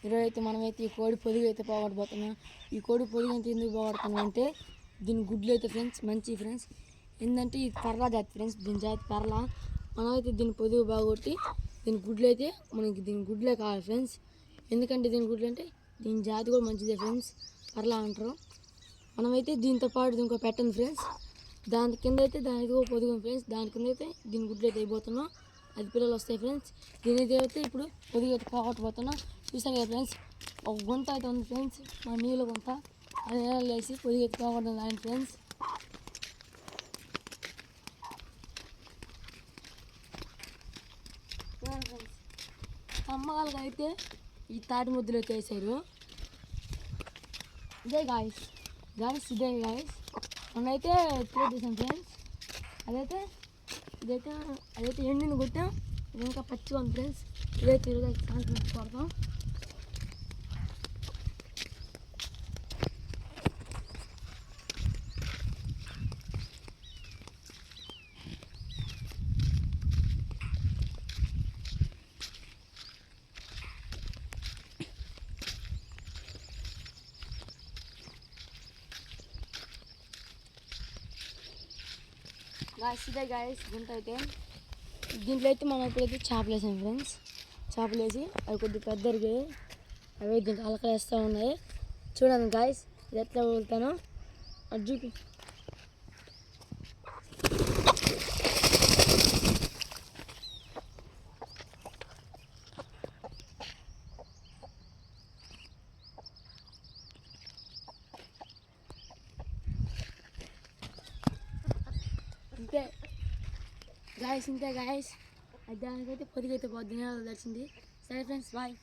ఈరోజైతే మనమైతే ఈ కోడి పొదుగు అయితే పోగొట్టబోతున్నాం. ఈ కోడి పొదుగు అయితే ఎందుకు పోగొడుతున్నాం అంటే దీని గుడ్లు అయితే ఫ్రెండ్స్ మంచి ఫ్రెండ్స్ ఏంటంటే ఇది పర్లా జాతి ఫ్రెండ్స్. దీని జాతి పర్లా. మనమైతే దీని పొదుగు బాగొట్టి దీని గుడ్లు అయితే మనకి దీని గుడ్లే కావాలి ఫ్రెండ్స్. ఎందుకంటే దీని గుడ్లు అంటే దీని జాతి కూడా మంచిదే ఫ్రెండ్స్, పర్లా అంటారు. మనమైతే దీంతో పాటు ఇంకో పెట్టండి ఫ్రెండ్స్. దాని కింద అయితే దానికి పొదుగు ఫ్రెండ్స్. దాని కింద అయితే దీని గుడ్లు అయితే అయిపోతున్నాం. అది పిల్లలు వస్తాయి ఫ్రెండ్స్. దీని అయితే ఇప్పుడు పొదుగు అయితే పోగొట్టబోతున్నాం. చూసారు కదా ఫ్రెండ్స్, ఒక గుంత అయితే ఉంది ఫ్రెండ్స్, మా నీళ్ళ గుంత. అది వేసి పొదుగు అయితే పోగొట్టడం ఆయన ఫ్రెండ్స్. అమ్మగారికి అయితే ఈ తాటి ముద్దులు అయితే వేసారు. ఇదే గాయస్ ఇదే గాయస్ మొన్నైతే తీసేసాం ఫ్రెండ్స్. అదైతే ఎండిన కొట్టాం. ఇది ఇంకా పచ్చిగా ఉంది ఫ్రెండ్స్. ఇదైతే ఈరోజు కొడతాం. ఇదే గాయస్ గుంట అయితే. దీంట్లో అయితే మనం ఇప్పుడైతే చేపలు వేసాం ఫ్రెండ్స్. చేపలు వేసి అవి కొద్దిగా పెద్దరికి అవి దీంట్లో అలకలేస్తూ ఉన్నాయి. చూడండి గాయస్ ఇది ఎట్లా వదులుతానో అది చూపి. ఇంతే గాయస్ అది దానికైతే పొదిగైతే పొద్దున వచ్చింది. సరే ఫ్రెండ్స్, బాయ్.